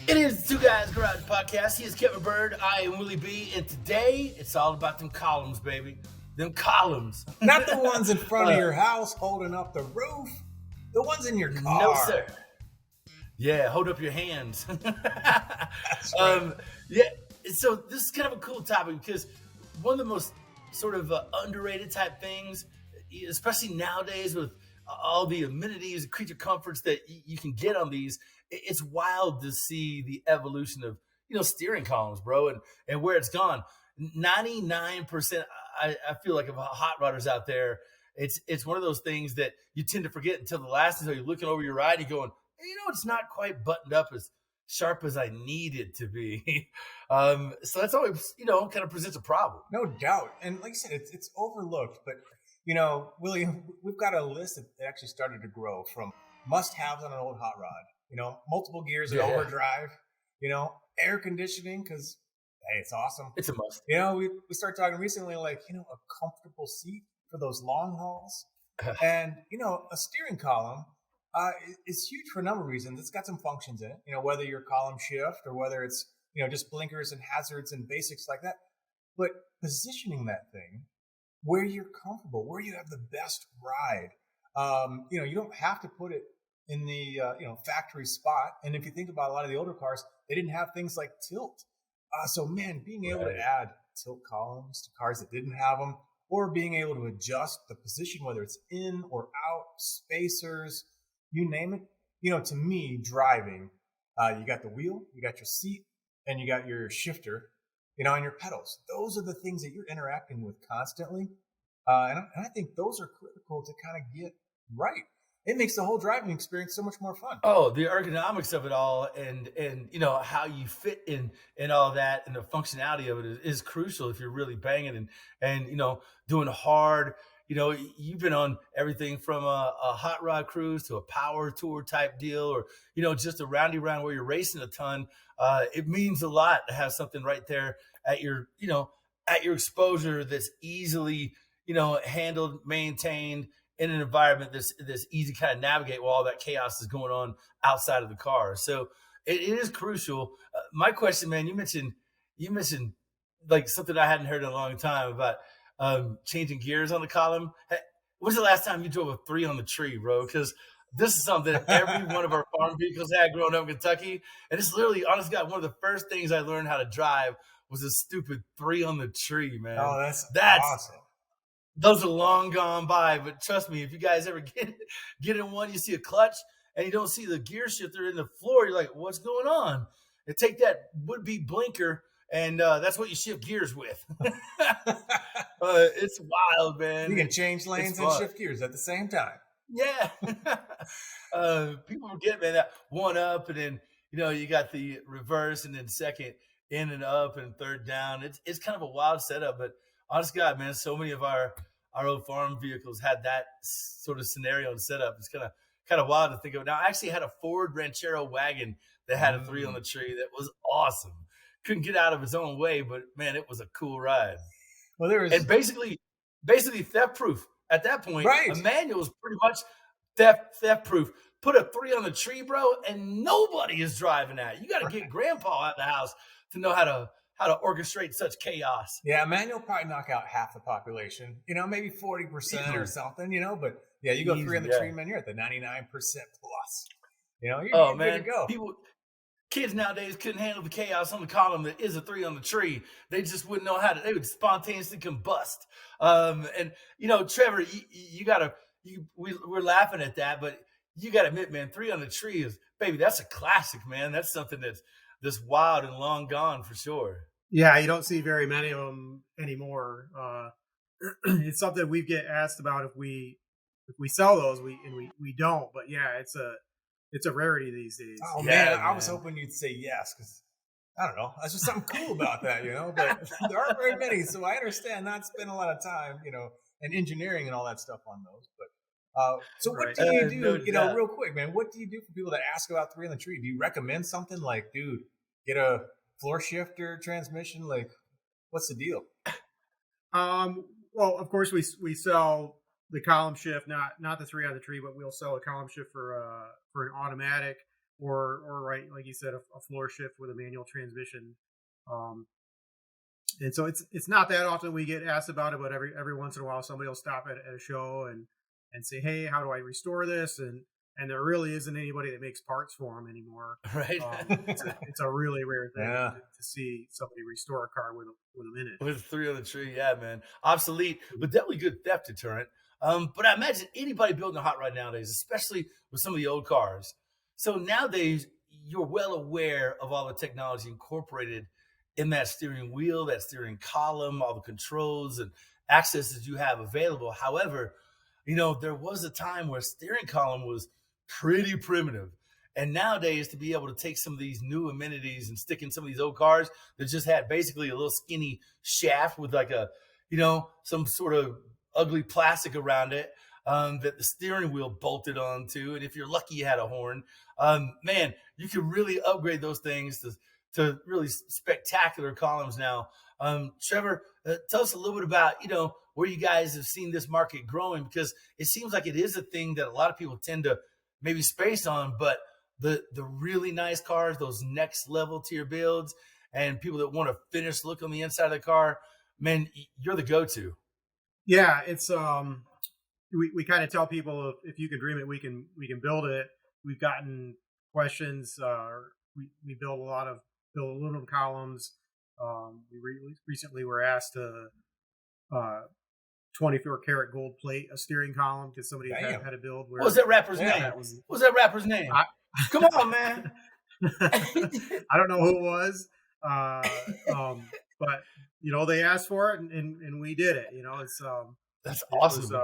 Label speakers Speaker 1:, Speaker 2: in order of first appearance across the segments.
Speaker 1: It is the Two Guys Garage Podcast. He is Kevin Bird. I am Willie B. And today, it's all about them columns, baby. Them columns.
Speaker 2: Not the ones in front of your house holding up the roof. The ones in your car.
Speaker 1: No, sir. Yeah, hold up your hands.
Speaker 2: That's right.
Speaker 1: Yeah, so this is kind of a cool topic because one of the most sort of underrated type things, especially nowadays with all the amenities, creature comforts that you can get on these, it's wild to see the evolution of steering columns, bro, and where it's gone. 99%, I feel like of hot rodders out there, it's one of those things that you tend to forget until the last until you're looking over your ride, you're going, it's not quite buttoned up as sharp as I need it to be. So that's always, kind of presents a problem.
Speaker 2: No doubt. And like I said, it's overlooked. But, William, we've got a list that actually started to grow from must-haves on an old hot rod. Multiple gears in overdrive, air conditioning because, hey, it's awesome.
Speaker 1: It's a must.
Speaker 2: We started talking recently like, a comfortable seat for those long hauls. And, a steering column is huge for a number of reasons. It's got some functions in it, whether you're column shift or whether it's, just blinkers and hazards and basics like that. But positioning that thing where you're comfortable, where you have the best ride, you don't have to put it in the, factory spot. And if you think about a lot of the older cars, they didn't have things like tilt. So, man, being able to add tilt columns to cars that didn't have them, or being able to adjust the position, whether it's in or out, spacers, you name it. To me, driving, you got the wheel, you got your seat, and you got your shifter, and your pedals. Those are the things that you're interacting with constantly. And I think those are critical to kind of get right. It makes the whole driving experience so much more fun.
Speaker 1: Oh, the ergonomics of it all, and how you fit in all that, and the functionality of it is crucial if you're really banging and doing hard. You've been on everything from a hot rod cruise to a power tour type deal, or just a roundy round where you're racing a ton. It means a lot to have something right there at your exposure that's easily handled, maintained, in an environment that's easy to kind of navigate while all that chaos is going on outside of the car. So it is crucial. My question, man, you mentioned like something I hadn't heard in a long time about changing gears on the column. Hey, when's the last time you drove a 3 on the tree, bro? Because this is something that every one of our farm vehicles had growing up in Kentucky. And it's literally, honest God, one of the first things I learned how to drive was a stupid 3 on the tree, man.
Speaker 2: Oh, that's awesome.
Speaker 1: Those are long gone by, but trust me, if you guys ever get in one, you see a clutch and you don't see the gear shifter in the floor, you're like, what's going on? And take that would-be blinker, and that's what you shift gears with. It's wild, man.
Speaker 2: You can change lanes and shift gears at the same time.
Speaker 1: Yeah. People forget, man, that one up, and then, you got the reverse, and then second in and up, and third down. It's kind of a wild setup, but honest God, man, so many of our old farm vehicles had that sort of scenario and setup. It's kind of wild to think of. Now, I actually had a Ford Ranchero wagon that had a 3 on the tree that was awesome. Couldn't get out of its own way, but man, it was a cool ride.
Speaker 2: Well,
Speaker 1: and basically theft proof at that point.
Speaker 2: Right.
Speaker 1: A manual is pretty much theft proof. Put a 3 on the tree, bro, and nobody is driving that. You got to get grandpa out of the house to know how to orchestrate such chaos.
Speaker 2: Yeah, manual probably knock out half the population, maybe 40% or something, but yeah, you go 3 on the tree, man, you're at the 99% plus. You're good to go.
Speaker 1: Kids nowadays couldn't handle the chaos on the column that is a 3 on the tree. They just wouldn't know they would spontaneously combust. And Trever, we're laughing at that, but you got to admit, man, 3 on the tree that's a classic, man. That's something that's wild and long gone for sure.
Speaker 3: Yeah, you don't see very many of them anymore. It's something we get asked about if we sell those. We don't, but yeah, it's a rarity these days.
Speaker 2: Oh man, I was hoping you'd say yes, because I don't know, that's just something cool about that, But there aren't very many, so I understand not spending a lot of time, and engineering and all that stuff on those. But so what do you do? Real quick, man, what do you do for people that ask about 3 on the tree? Do you recommend something like, dude, get a floor shifter transmission? Like, what's the deal?
Speaker 3: Well, of course, we sell the column shift, not the 3 on the tree, but we'll sell a column shift for an automatic. or right, like you said, a floor shift with a manual transmission. Um, and so it's not that often we get asked about it, but every once in a while somebody will stop at a show and say, hey, how do I restore this? And there really isn't anybody that makes parts for them anymore.
Speaker 1: Right.
Speaker 3: It's a really rare thing
Speaker 2: Yeah.
Speaker 3: to see somebody restore a car with a minute.
Speaker 1: With 3 on the tree, yeah, man. Obsolete, but definitely good theft deterrent. But I imagine anybody building a hot rod nowadays, especially with some of the old cars. So nowadays, you're well aware of all the technology incorporated in that steering wheel, that steering column, all the controls and accesses you have available. However, there was a time where steering column was pretty primitive. And nowadays, to be able to take some of these new amenities and stick in some of these old cars that just had basically a little skinny shaft with like some sort of ugly plastic around it that the steering wheel bolted onto. And if you're lucky, you had a horn. Man, you can really upgrade those things to really spectacular columns now. Trever, tell us a little bit about, where you guys have seen this market growing, because it seems like it is a thing that a lot of people tend to maybe space on, but the really nice cars, those next level tier builds, and people that want a finished look on the inside of the car, man, you're the go-to.
Speaker 3: Yeah, it's we kind of tell people if you can dream it, we can build it. We've gotten questions. We build aluminum columns. We recently were asked to 24 karat gold plate a steering column because somebody had a build.
Speaker 1: What was that rapper's name? What was that rapper's name? Come on, man.
Speaker 3: I don't know who it was, but they asked for it and we did it. It's
Speaker 1: that's awesome.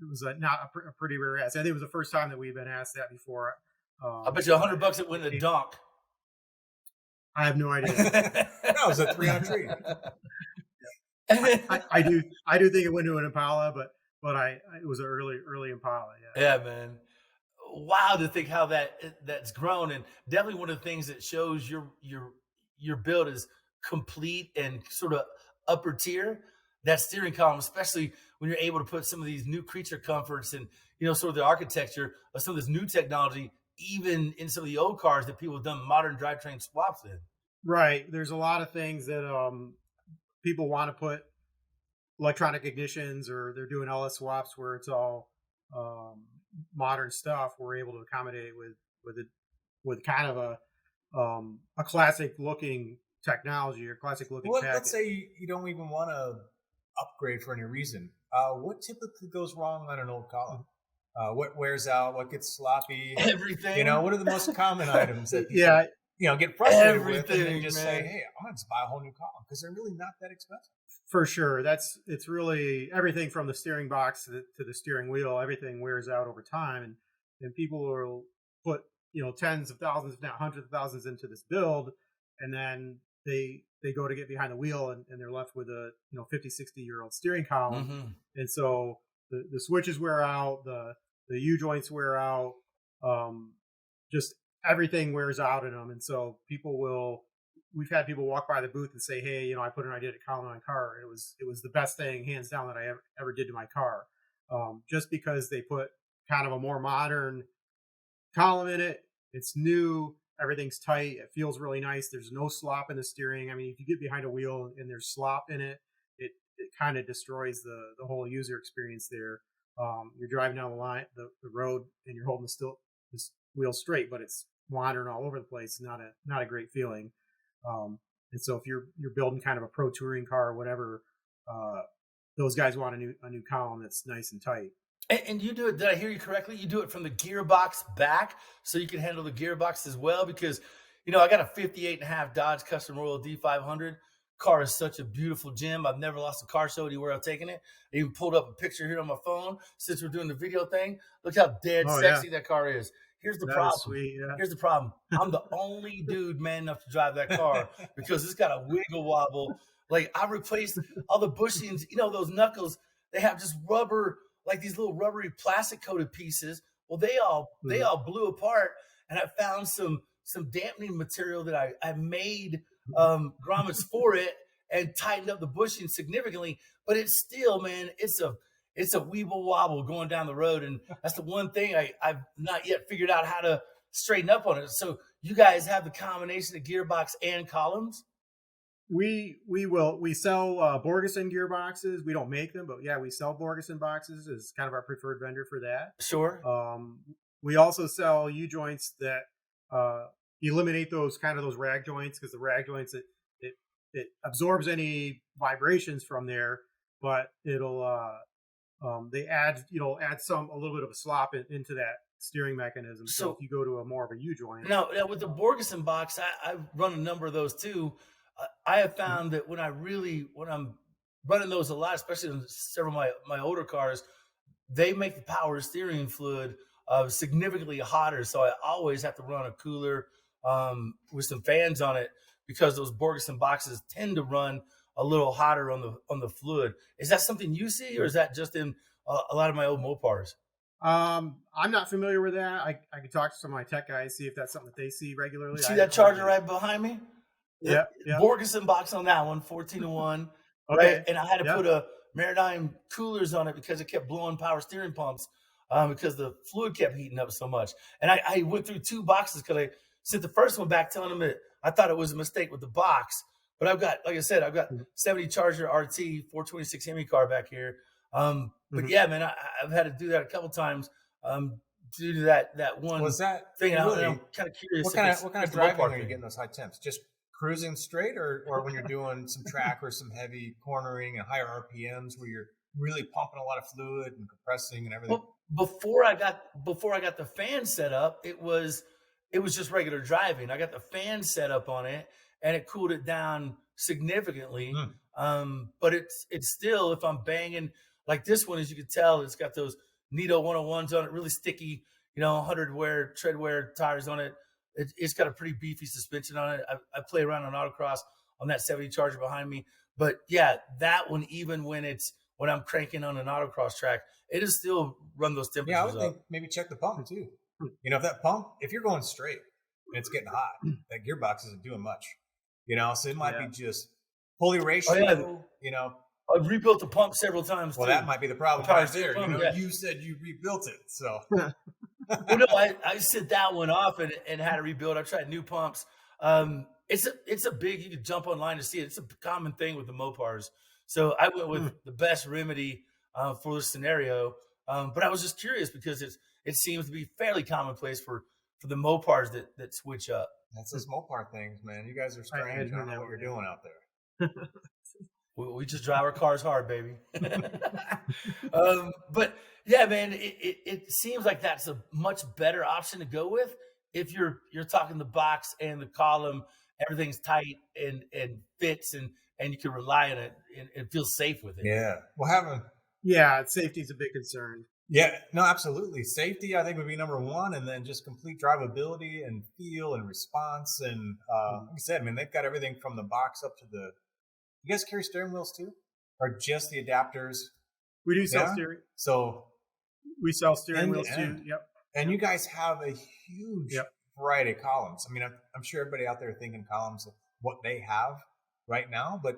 Speaker 3: It was not a pretty rare ask. I think it was the first time that we've been asked that before.
Speaker 1: I bet you $100 it went in a donk.
Speaker 3: I have no idea.
Speaker 2: No, it was a 3 on tree.
Speaker 3: I do think it went to an Impala, but it was an early Impala.
Speaker 1: Yeah, man. Wow, to think how that's grown, and definitely one of the things that shows your build is complete and sort of upper tier. That steering column, especially when you're able to put some of these new creature comforts and sort of the architecture of some of this new technology, even in some of the old cars that people have done modern drivetrain swaps in.
Speaker 3: Right. There's a lot of things that people want to put electronic ignitions, or they're doing LS swaps where it's all modern stuff. We're able to accommodate with kind of a classic looking technology or classic looking package.
Speaker 2: Let's say you don't even want to upgrade for any reason. What typically goes wrong on an old column? What wears out? What gets sloppy?
Speaker 1: Everything.
Speaker 2: What are the most common items that people, get frustrated with, and then just say, "Hey, I'm going to just buy a whole new column," because they're really not that expensive.
Speaker 3: For sure, it's really everything from the steering box to the steering wheel. Everything wears out over time, and people will put tens of thousands, if not hundreds of thousands, into this build, and then they go to get behind the wheel and they're left with a 50, 60-year-old steering column.
Speaker 1: Mm-hmm.
Speaker 3: And so the switches wear out, the U-joints wear out, just everything wears out in them. And so we've had people walk by the booth and say, hey, I put an IDIDIT column on my car. It was the best thing, hands down, that I ever did to my car. Just because they put kind of a more modern column in it. It's new. Everything's tight. It feels really nice. There's no slop in the steering. I mean, if you get behind a wheel and there's slop in it, it kind of destroys the whole user experience there. You're driving down the road and you're holding this wheel straight, but it's wandering all over the place. Not a great feeling. And so if you're building kind of a pro touring car or whatever, those guys want a new column that's nice and tight.
Speaker 1: And you do it, did I hear you correctly? You do it from the gearbox back so you can handle the gearbox as well? Because, I got a 58.5 Dodge Custom Royal D500. Car is such a beautiful gem. I've never lost a car show anywhere I've taken it. I even pulled up a picture here on my phone since we're doing the video thing. Look how sexy that car is. Here's the problem.
Speaker 3: Sweet, yeah.
Speaker 1: Here's the problem. I'm the only dude man enough to drive that car because it's got a wiggle wobble. Like, I replaced all the bushings, those knuckles, they have just rubber, like these little rubbery plastic coated pieces. Well, they all blew apart, and I found some dampening material that I made grommets for it and tightened up the bushing significantly. But it's still, man, it's a weeble wobble going down the road, and that's the one thing I've not yet figured out how to straighten up on it. So you guys have the combination of gearbox and columns?
Speaker 3: We sell Borgeson gearboxes. We don't make them, but yeah, we sell Borgeson boxes as kind of our preferred vendor for that.
Speaker 1: Sure.
Speaker 3: We also sell U joints that eliminate those rag joints, because the rag joints, it absorbs any vibrations from there, but it'll they add a little bit of a slop into that steering mechanism. So if you go to a more of a U joint.
Speaker 1: Now with the Borgeson box, I've run a number of those too. I have found that when I'm running those a lot, especially in several of my older cars, they make the power steering fluid significantly hotter. So I always have to run a cooler with some fans on it, because those Borgeson boxes tend to run a little hotter on the fluid. Is that something you see, or is that just in a lot of my old Mopars?
Speaker 3: I'm not familiar with that. I could talk to some of my tech guys, see if that's something that they see regularly.
Speaker 1: See that Charger right behind me?
Speaker 3: Yeah.
Speaker 1: Borgeson box on that one, 14-1.
Speaker 3: Okay.
Speaker 1: Right? And I had to put a Maritime coolers on it because it kept blowing power steering pumps because the fluid kept heating up so much. And I went through 2 boxes because I sent the first one back telling them that I thought it was a mistake with the box. But I've got 70 Charger RT 426 Hemi car back here. But yeah, man, I've had to do that a couple times due to that one thing. I'm kind of curious.
Speaker 2: What kind of driving are you getting those high temps? Just cruising straight, or when you're doing some track or some heavy cornering and higher RPMs where you're really pumping a lot of fluid and compressing and everything?
Speaker 1: Well, before I got the fan set up, it was just regular driving. I got the fan set up on it, and it cooled it down significantly. But it's still, if I'm banging like this one, as you can tell, it's got those Nito 101s on it, really sticky, 100 wear tread wear tires on it. It's got a pretty beefy suspension on it. I play around on autocross on that 70 Charger behind me. But yeah, that one, even when I'm cranking on an autocross track, it is still run those temperatures
Speaker 2: I would think maybe check the pump too. If you're going straight and it's getting hot, that gearbox isn't doing much. So it might be just pulley ratio.
Speaker 1: I've rebuilt the pump several times.
Speaker 2: Well, that might be the problem right there. You said you rebuilt it, so.
Speaker 1: Well, no, I set that one off and had to rebuild. I tried new pumps. It's a big. You can jump online to see it. It's a common thing with the Mopars. So I went with the best remedy for this scenario. But I was just curious because it seems to be fairly commonplace for the Mopars that switch up.
Speaker 2: That's those Mopar things, man. You guys are strange. I don't know what you're doing out there.
Speaker 1: We just drive our cars hard, baby. But yeah, man, it seems like that's a much better option to go with if you're talking the box and the column, everything's tight and fits and you can rely on it and feel safe with it.
Speaker 2: Yeah. Well,
Speaker 3: safety is a big concern.
Speaker 2: Yeah, no, absolutely. Safety, I think, would be number one, and then just complete drivability and feel and response. And like I said, they've got everything from the box up to the. You guys carry steering wheels too, or just the adapters?
Speaker 3: We do sell steering.
Speaker 2: So
Speaker 3: we sell steering wheels too. Yep.
Speaker 2: And you guys have a huge variety of columns. I'm sure everybody out there thinking columns of what they have right now, but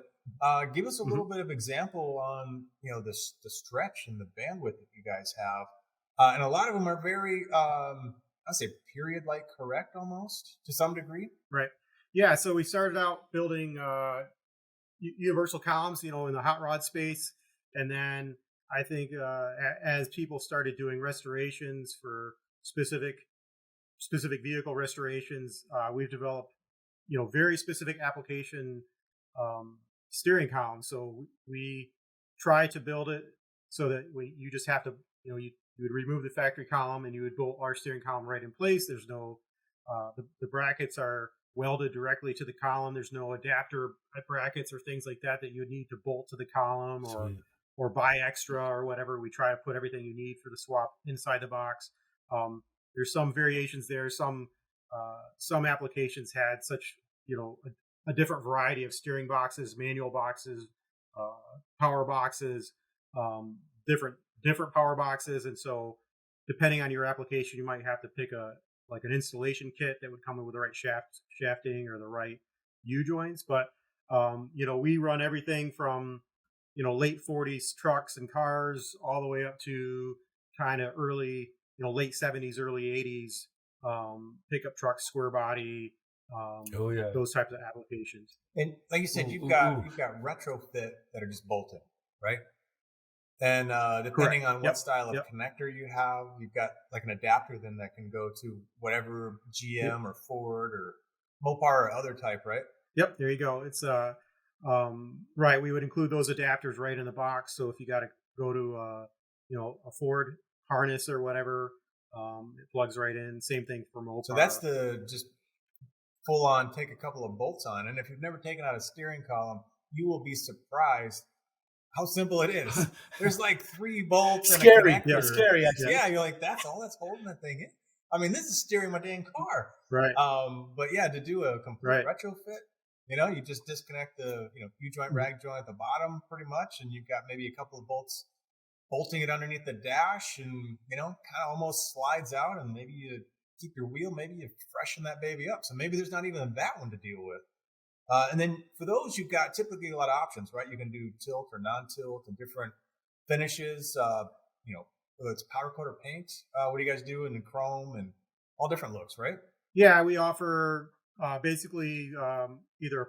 Speaker 2: give us a little bit of example on the stretch and the bandwidth that you guys have, and a lot of them are very I'd say period-like correct almost to some degree.
Speaker 3: Right. Yeah. So we started out building universal columns, in the hot rod space, and then I think as people started doing restorations for specific vehicle restorations, we've developed very specific application steering columns. So we try to build it so that you just have to you would remove the factory column and you would bolt our steering column right in place. There's no the brackets are welded directly to the column. There's no adapter brackets or things like that you would need to bolt to the column or buy extra or whatever. We try to put everything you need for the swap inside the box. There's some variations there. Some applications had such a different variety of steering boxes, manual boxes, power boxes, different power boxes, and so depending on your application, you might have to pick an installation kit that would come in with the right shafting or the right U joints. But we run everything from late 40s trucks and cars all the way up to kind of early late 70s, early 80s pickup truck, square body,
Speaker 1: Oh yeah.
Speaker 3: those types of applications.
Speaker 2: And like you said,
Speaker 1: Ooh,
Speaker 2: you've
Speaker 1: ooh,
Speaker 2: got
Speaker 1: ooh.
Speaker 2: you've got retrofit that are just bolted, right? And
Speaker 3: Correct.
Speaker 2: depending on what
Speaker 3: Yep.
Speaker 2: style of
Speaker 3: Yep.
Speaker 2: connector you have, you've got like an adapter then that can go to whatever
Speaker 3: Yep.
Speaker 2: GM or Ford or Mopar or other type, right?
Speaker 3: Yep. There you go. It's right. We would include those adapters right in the box. So if you got to go to a Ford harness or whatever, it plugs right in. Same thing for
Speaker 2: So that's
Speaker 3: Mopar.
Speaker 2: the just full on take a couple of bolts on. And if you've never taken out a steering column, you will be surprised how simple it is. There's like 3 bolts and a
Speaker 1: Scary.
Speaker 3: Yeah.
Speaker 1: It's
Speaker 2: connector.
Speaker 1: scary
Speaker 3: Yeah.
Speaker 1: actually.
Speaker 2: Yeah, you're like, that's all that's holding that thing in. I mean, this is steering my dang car.
Speaker 3: Right.
Speaker 2: But yeah, to do a complete
Speaker 3: Right.
Speaker 2: retrofit, you just disconnect the U-joint, rag joint at the bottom pretty much, and you've got maybe a couple of bolts bolting it underneath the dash, and kind of almost slides out, and maybe you keep your wheel, maybe you freshen that baby up. So maybe there's not even that one to deal with. And then for those, you've got typically a lot of options, right? You can do tilt or non-tilt and different finishes. Whether it's powder coat or paint. What do you guys do in the chrome and all different looks, right?
Speaker 3: Yeah, we offer basically either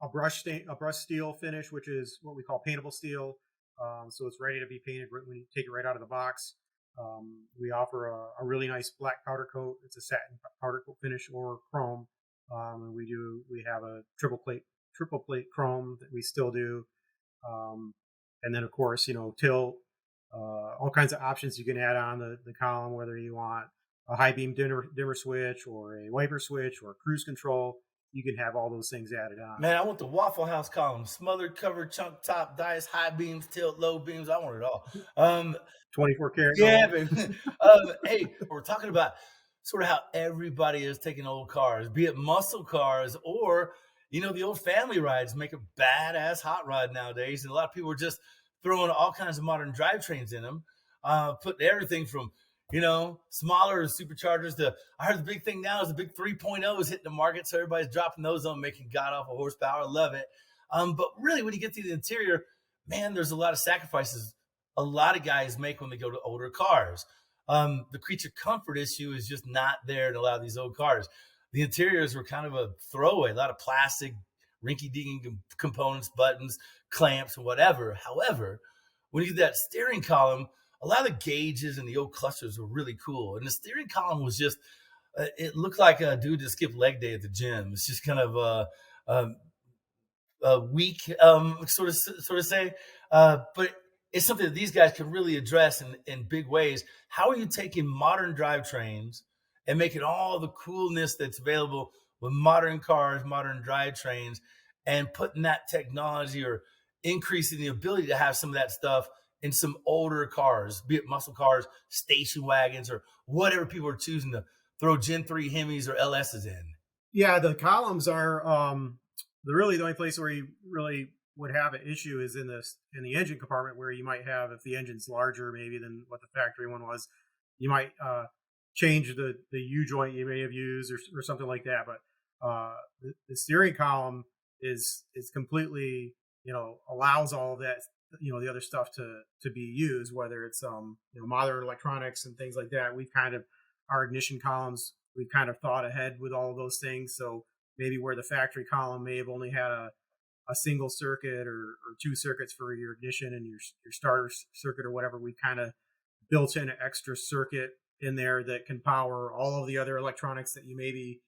Speaker 3: a brush steel finish, which is what we call paintable steel. So it's ready to be painted when you take it right out of the box. We offer a really nice black powder coat. It's a satin powder coat finish or chrome. And we have a triple plate chrome that we still do. And then of course, tilt, all kinds of options you can add on the column, whether you want a high beam dimmer switch or a wiper switch or cruise control. You can have all those things added on.
Speaker 1: Man, I want the Waffle House column: smothered, covered, chunk top, dice, high beams, tilt, low beams. I want it all.
Speaker 3: 24 karat
Speaker 1: Yeah,
Speaker 3: gold.
Speaker 1: baby. Hey, we're talking about sort of how everybody is taking old cars, be it muscle cars or the old family rides make a badass hot rod nowadays, and a lot of people are just throwing all kinds of modern drivetrains in them, putting everything from smaller superchargers to. I heard the big thing now is the big 3.0 is hitting the market, so everybody's dropping those on, making god awful horsepower. Love it. But really, when you get to the interior, man, there's a lot of sacrifices a lot of guys make when they go to older cars. The creature comfort issue is just not there in a lot of these old cars. The interiors were kind of a throwaway, a lot of plastic, rinky-dinky components, buttons, clamps, and whatever. However, when you get that steering column, a lot of the gauges and the old clusters were really cool. And the steering column was just, it looked like a dude that skipped leg day at the gym. It's just kind of weak, sort of say. But it's something that these guys can really address in big ways. How are you taking modern drivetrains and making all the coolness that's available with modern cars, modern drivetrains, and putting that technology or increasing the ability to have some of that stuff in some older cars, be it muscle cars, station wagons, or whatever people are choosing to throw Gen 3 Hemis or LSs in?
Speaker 3: Yeah, the columns are the only place where you really would have an issue is in the engine compartment, where you might have, if the engine's larger maybe than what the factory one was, you might change the U joint you may have used or something like that. But the steering column is completely allows all of that the other stuff to be used, whether it's modern electronics and things like that. We've kind of our ignition columns, we've kind of thought ahead with all of those things. So maybe where the factory column may have only had a single circuit or 2 circuits for your ignition and your starter circuit or whatever, we kind of built in an extra circuit in there that can power all of the other electronics that you may be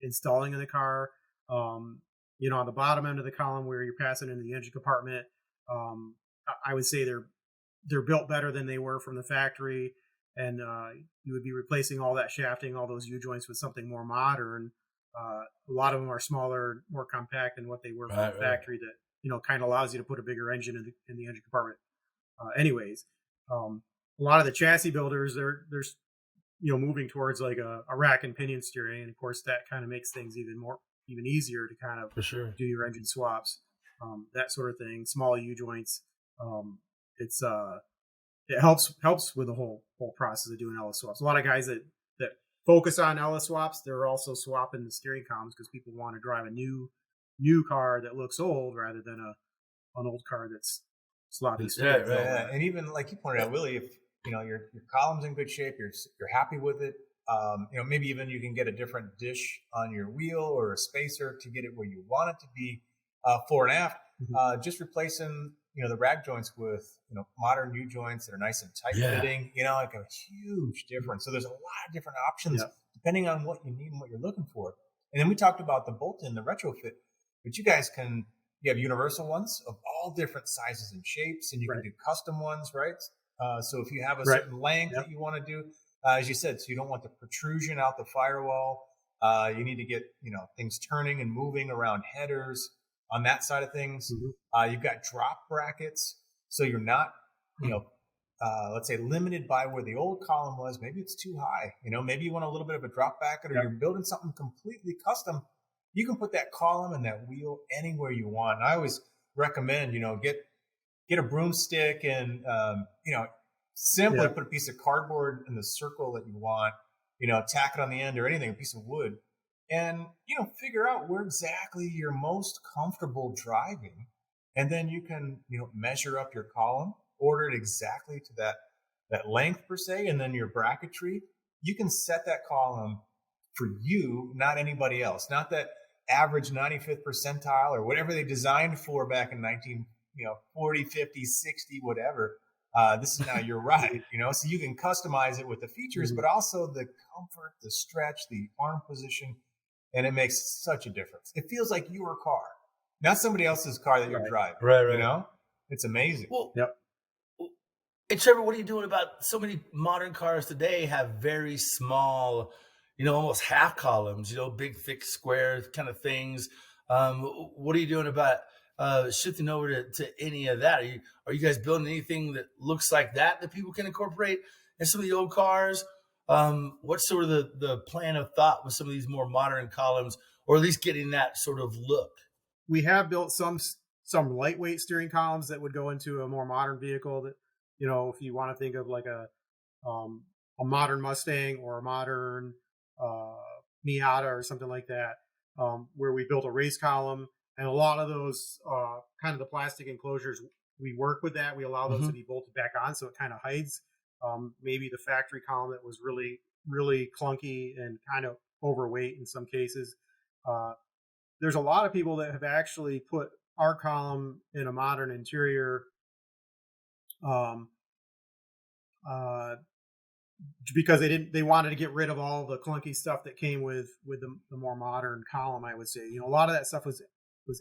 Speaker 3: installing in the car. On the bottom end of the column where you're passing into the engine compartment, I would say they're built better than they were from the factory, and you would be replacing all that shafting, all those U joints with something more modern. A lot of them are smaller, more compact than what they were from the factory. That kind of allows you to put a bigger engine in the engine compartment. A lot of the chassis builders, they're moving towards like a rack and pinion steering, and of course that kind of makes things even easier to kind of
Speaker 1: For sure.
Speaker 3: do your engine swaps, that sort of thing. Small U joints. It helps with the whole process of doing LS swaps. A lot of guys that focus on LS swaps, they're also swapping the steering columns because people want to drive a new car that looks old rather than an old car that's sloppy.
Speaker 2: Yeah. And even like you pointed out, Willie, if your column's in good shape, you're happy with it, Maybe even you can get a different dish on your wheel or a spacer to get it where you want it to be. Fore and aft, just replacing the rag joints with modern U joints that are nice and tight fitting. Like a huge difference. So there's a lot of different options depending on what you need and what you're looking for. And then we talked about the bolt-in, the retrofit, but you have universal ones of all different sizes and shapes, and you can do custom ones, right? So if you have a certain length that you want to do, as you said, so you don't want the protrusion out the firewall. You need to get things turning and moving around headers on that side of things. You've got drop brackets, so you're not let's say limited by where the old column was. Maybe it's too high. Maybe you want a little bit of a drop bracket, or you're building something completely custom. You can put that column and that wheel anywhere you want. And I always recommend get a broomstick and simply put a piece of cardboard in the circle that you want, tack it on the end or anything, a piece of wood, and, figure out where exactly you're most comfortable driving. And then you can, measure up your column, order it exactly to that length per se. And then your bracketry, you can set that column for you, not anybody else, not that average 95th percentile or whatever they designed for back in 40, 50, 60, whatever. This is now your ride, so you can customize it with the features, but also the comfort, the stretch, the arm position, and it makes such a difference. It feels like your car, not somebody else's car that you're driving. Right. It's amazing.
Speaker 1: Well, and Trevor, what are you doing about so many modern cars today have very small, almost half columns, big, thick, square kind of things. What are you doing about shifting over to any of that? Are you guys building anything that looks like that people can incorporate in some of the old cars? What's sort of the plan of thought with some of these more modern columns, or at least getting that sort of look?
Speaker 3: We have built some lightweight steering columns that would go into a more modern vehicle that, if you want to think of like a modern Mustang or a modern Miata or something like that, where we built a race column. And a lot of those kind of the plastic enclosures, we work with that. We allow those to be bolted back on, so it kind of hides maybe the factory column that was really, really clunky and kind of overweight in some cases. There's a lot of people that have actually put our column in a modern interior because they wanted to get rid of all the clunky stuff that came with the more modern column. I would say, a lot of that stuff was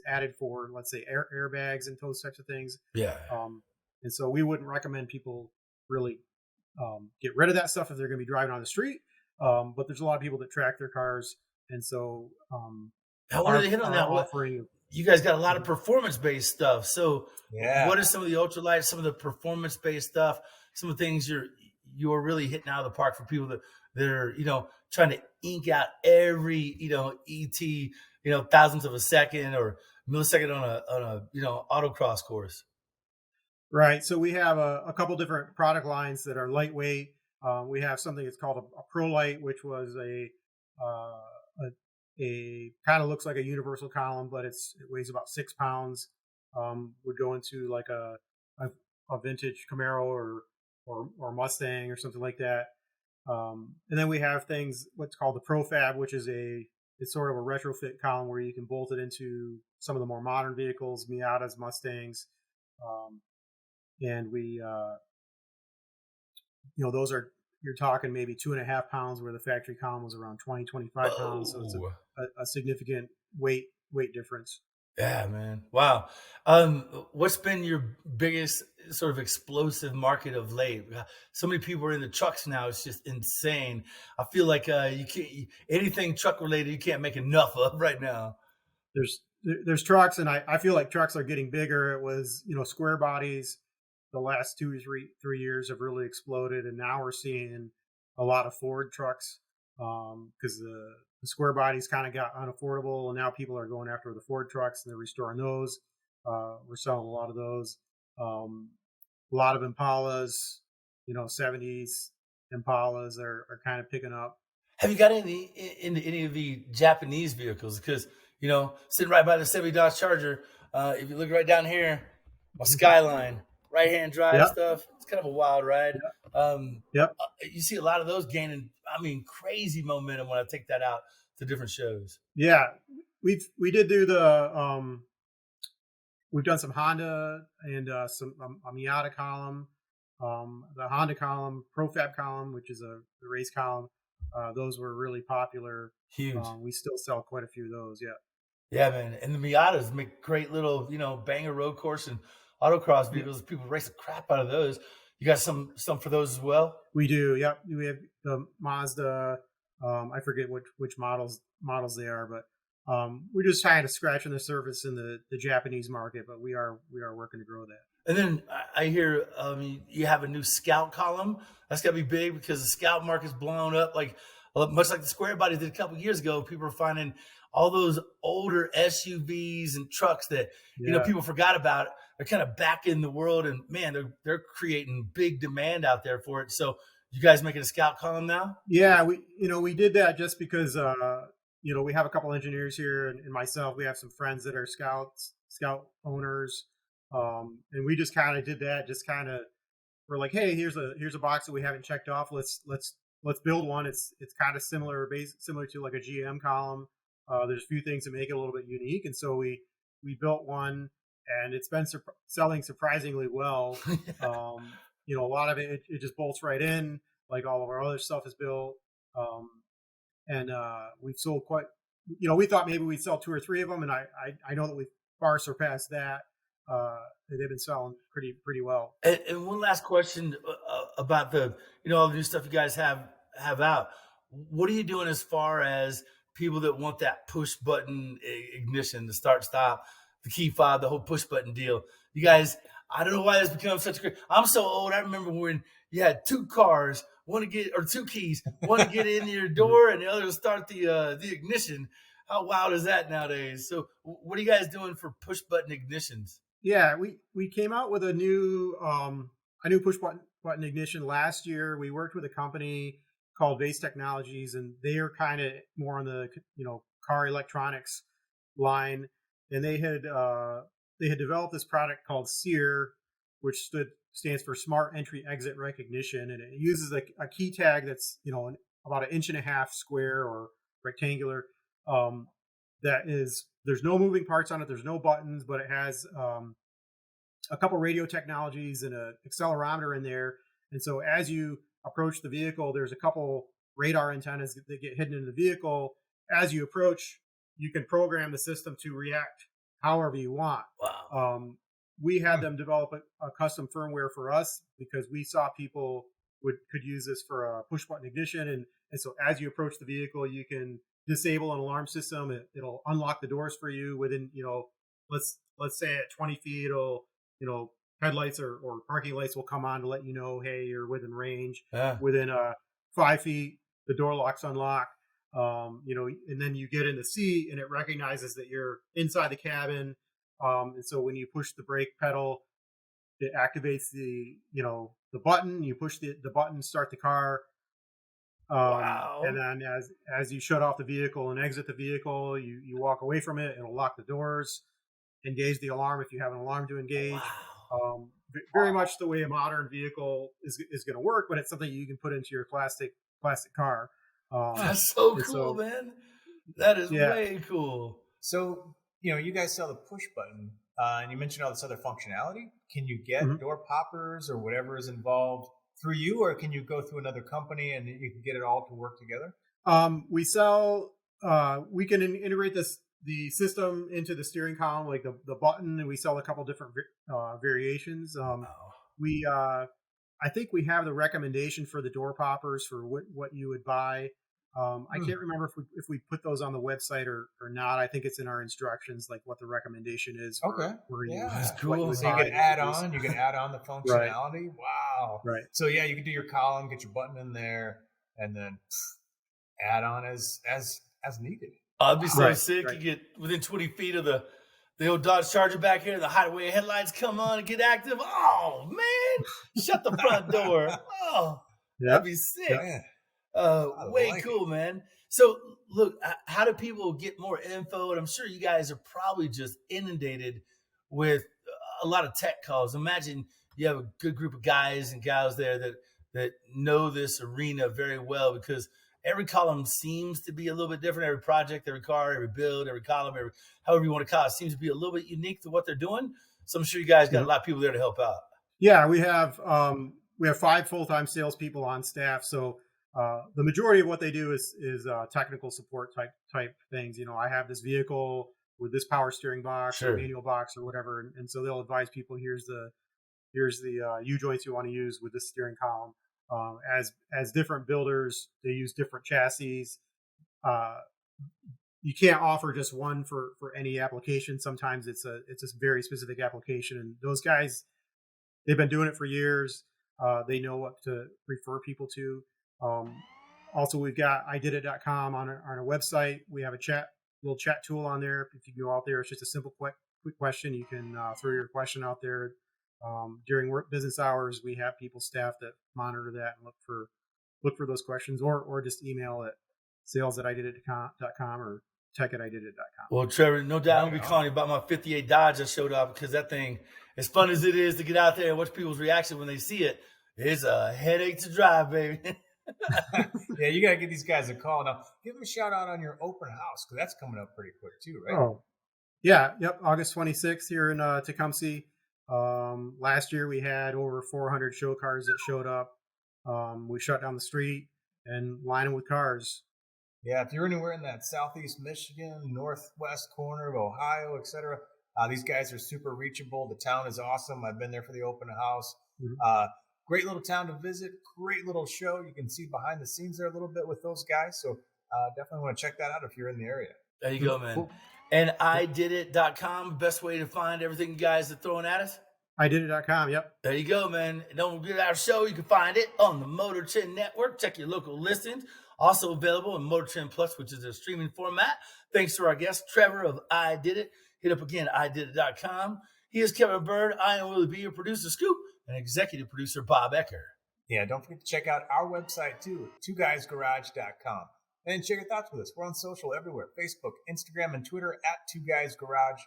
Speaker 3: added for, let's say, airbags and those types of things. And so we wouldn't recommend people really get rid of that stuff if they're going to be driving on the street. But there's a lot of people that track their cars, and so
Speaker 1: I wanted to hit on that. Offering, you guys got a lot of performance-based stuff. So what are some of the ultralights, some of the performance-based stuff, some of the things you're really hitting out of the park for people that are, trying to ink out every, ET, thousandths of a second or millisecond on a autocross course?
Speaker 3: Right. So we have a couple different product lines that are lightweight. We have something that's called a Pro Light, which was a kind of looks like a universal column, but it weighs about 6 pounds. Would go into like a vintage Camaro or Mustang or something like that. And then we have what's called the Pro Fab, which is it's sort of a retrofit column where you can bolt it into some of the more modern vehicles, Miatas, Mustangs. And we, those you're talking maybe 2.5 pounds, where the factory column was around 20, 25 pounds. So it's a significant weight difference.
Speaker 1: Yeah, man. Wow. What's been your biggest sort of explosive market of late? So many people are in the trucks now. It's just insane. I feel like you can't, anything truck related, you can't make enough of right now.
Speaker 3: There's trucks, and I feel like trucks are getting bigger. It was, square bodies the last 2 or 3 years have really exploded. And now we're seeing a lot of Ford trucks because the square bodies kind of got unaffordable, and now people are going after the Ford trucks and they're restoring those. We're selling a lot of those. A lot of Impalas, 70s Impalas are kind of picking up.
Speaker 1: Have you got into any of the Japanese vehicles? Because, sitting right by the Chevy Dodge Charger, if you look right down here, my Skyline, right-hand drive stuff, it's kind of a wild ride. You see a lot of those gaining, I mean, crazy momentum when I take that out to different shows.
Speaker 3: Yeah, we did do the we've done some Honda and some a Miata column, the Honda column, Profab column, which is the race column. Those were really popular.
Speaker 1: Huge.
Speaker 3: We still sell quite a few of those. Yeah.
Speaker 1: Yeah, man. And the Miatas make great little, banger road course and autocross
Speaker 3: Yeah,
Speaker 1: vehicles. People race the crap out of those. You got some for those as well?
Speaker 3: we do. Yep, we have the Mazda. I forget which models they are, but we're just trying to scratching the surface in the Japanese market. But we are working to grow that.
Speaker 1: And then I hear you have a new Scout column. That's got to be big because the Scout market's blown up, like much like the Square Body did a couple years ago. People are finding all those older SUVs and trucks that
Speaker 3: Yeah.
Speaker 1: people forgot about. They're kind of back in the world, and man, they're creating big demand out there for it. So you guys making a Scout column now?
Speaker 3: Yeah, we did that just because we have a couple engineers here and myself. We have some friends that are scout owners, and we just kind of did that. Just kind of we're like, hey, here's a box that we haven't checked off. Let's build one. It's kind of similar to like a GM column. There's a few things that make it a little bit unique, and so we built one, and it's been selling surprisingly well. A lot of it just bolts right in, like all of our other stuff is built. And we've sold quite. We thought maybe we'd sell 2 or 3 of them, and I know that we've far surpassed that. They've been selling pretty well.
Speaker 1: And one last question about the all the new stuff you guys have out. What are you doing as far as people that want that push button ignition, the start stop, the key fob, the whole push button deal? You guys, I don't know why that's become such a great. I'm so old. I remember when you had 2 cars, one to get or 2 keys, one to get in your door, and the other to start the ignition. How wild is that nowadays? So, what are you guys doing for push button ignitions?
Speaker 3: Yeah, we came out with a new push button ignition last year. We worked with a company called Vase Technologies, and they are kind of more on the car electronics line, and they had developed this product called SEER, which stands for Smart Entry Exit Recognition, and it uses a key tag that's about 1.5 inches square or rectangular. There's no moving parts on it. There's no buttons, but it has a couple radio technologies and an accelerometer in there. And so as you approach the vehicle, there's a couple radar antennas that get hidden in the vehicle. As you approach, you can program the system to react however you want.
Speaker 1: Wow.
Speaker 3: We had them develop a custom firmware for us because we saw people could use this for a push button ignition. And so as you approach the vehicle, you can disable an alarm system. It'll unlock the doors for you within, let's say at 20 feet, it'll, headlights or parking lights will come on to let you know, hey, you're within range.
Speaker 1: Yeah.
Speaker 3: Within 5 feet, the door locks unlock. And then you get in the seat and it recognizes that you're inside the cabin. And so when you push the brake pedal, it activates the button. You push the button, start the car.
Speaker 1: Wow.
Speaker 3: And then as you shut off the vehicle and exit the vehicle, you walk away from it. It'll lock the doors, engage the alarm if you have an alarm to engage.
Speaker 1: Wow.
Speaker 3: Very much the way a modern vehicle is going to work, but it's something you can put into your plastic car.
Speaker 1: That's so cool, man. That is way cool.
Speaker 2: So, you guys sell the push button, and you mentioned all this other functionality. Can you get door poppers or whatever is involved through you, or can you go through another company and you can get it all to work together?
Speaker 3: We sell. We can integrate the system into the steering column, like the button, and we sell a couple different variations. I think we have the recommendation for the door poppers for what you would buy. I can't remember if we put those on the website or not. I think it's in our instructions, like what the recommendation is.
Speaker 1: That's cool.
Speaker 2: So you can add on the functionality.
Speaker 3: Right.
Speaker 2: Wow.
Speaker 3: Right.
Speaker 2: So yeah, you can do your column, get your button in there, and then add on as needed.
Speaker 1: I'd be so sick.
Speaker 3: Right.
Speaker 1: You get within 20 feet of the old Dodge Charger back here, the highway headlights come on and get active. Oh man, shut the front door. Oh, that'd be sick. Way cool, man. So look, how do people get more info? And I'm sure you guys are probably just inundated with a lot of tech calls. Imagine you have a good group of guys and gals there that that know this arena very well, because every column seems to be a little bit different. Every project, every car, every build, every column, however you want to call it, seems to be a little bit unique to what they're doing. So I'm sure you guys got a lot of people there to help out.
Speaker 3: Yeah, we have 5 full-time salespeople on staff. So the majority of what they do is technical support type things. I have this vehicle with this power steering box or manual box or whatever, and so they'll advise people, here's the U-joints you want to use with this steering column. As different builders, they use different chassis. You can't offer just one for any application. Sometimes it's a very specific application, and those guys, they've been doing it for years. They know what to refer people to. Also, we've got IDIDIT.com on our website. We have a little chat tool on there. If you go out there, it's just a simple quick question. You can throw your question out there. During business hours, we have people staff that monitor that and look for those questions, or just email at sales@ididit.com or tech@ididit.com.
Speaker 1: Well, Trevor, no doubt I'm gonna be calling you about my '58 Dodge that showed up, because that thing, as fun as it is to get out there and watch people's reaction when they see it, it's a headache to drive, baby.
Speaker 2: Yeah, you gotta give these guys a call now. Give them a shout out on your open house, because that's coming up pretty quick too, right?
Speaker 3: Oh, yeah, yep. August 26th here in Tecumseh. Last year we had over 400 show cars that showed up. We shut down the street and lined them with cars.
Speaker 2: Yeah, if you're anywhere in that southeast Michigan, northwest corner of Ohio, etc., these guys are super reachable. The town is awesome. I've been there for the open house. Mm-hmm. Great little town to visit. Great little show. You can see behind the scenes there a little bit with those guys. So definitely want to check that out if you're in the area.
Speaker 1: There you go, man. Cool. And IDIDIT.com, best way to find everything you guys are throwing at us?
Speaker 3: IDIDIT.com, yep.
Speaker 1: There you go, man. And don't forget our show. You can find it on the Motor Trend Network. Check your local listings. Also available in Motor Trend Plus, which is a streaming format. Thanks to our guest, Trever of IDIDIT. Hit up again, IDIDIT.com. He is Kevin Bird. I am Willie B, your producer, Scoop, and executive producer, Bob Ecker.
Speaker 2: Yeah, don't forget to check out our website, too, twoguysgarage.com. And share your thoughts with us. We're on social everywhere, Facebook, Instagram, and Twitter @2guysgarage.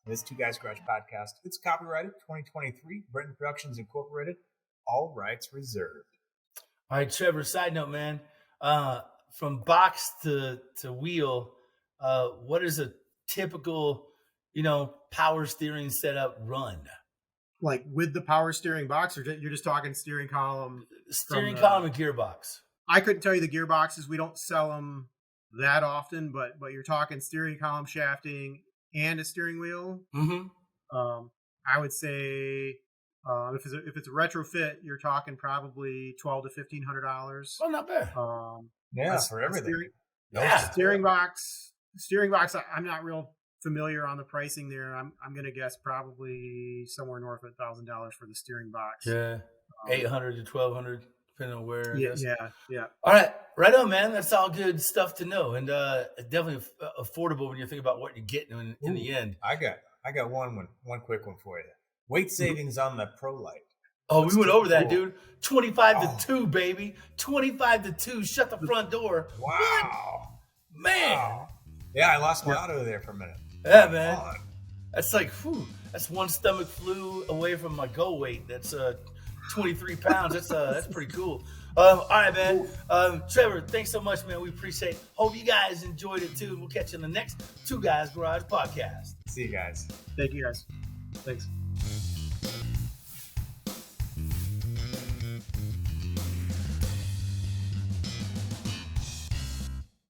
Speaker 2: This 2 Guys Garage podcast. It's copyrighted 2023, Brenton Productions Incorporated. All rights reserved.
Speaker 1: All right, Trevor, side note, man. From box to wheel, what is a typical, power steering setup run?
Speaker 3: Like with the power steering box, or you're just talking steering column?
Speaker 1: Steering column and gearbox.
Speaker 3: I couldn't tell you the gearboxes. We don't sell them that often, but you're talking steering column shafting and a steering wheel.
Speaker 1: Mm-hmm.
Speaker 3: I would say if it's a retrofit, you're talking probably $1,200 to $1,500.
Speaker 1: Oh, not bad.
Speaker 2: Yeah, for everything.
Speaker 3: Steering box. I'm not real familiar on the pricing there. I'm going to guess probably somewhere north of $1,000 for the steering box.
Speaker 1: Yeah, $800 to $1,200. Depending on where.
Speaker 3: Yeah.
Speaker 1: All right on, man. That's all good stuff to know, and definitely affordable when you think about what you're getting in the end.
Speaker 2: I got one quick one for you. Weight savings on the Pro Light.
Speaker 1: Oh, we went over that, dude. 25 to 2, baby. 25 to 2. Shut the front door.
Speaker 2: Wow,
Speaker 1: what? Man.
Speaker 2: Wow. Yeah, I lost my auto there for a minute.
Speaker 1: Yeah, man. That's like, that's one stomach flu away from my goal weight. That's 23 pounds. That's pretty cool. All right, man. Trevor, thanks so much, man. We appreciate it. Hope you guys enjoyed it too. We'll catch you in the next 2 Guys Garage podcast.
Speaker 2: See you guys.
Speaker 3: Thank you, guys. Thanks.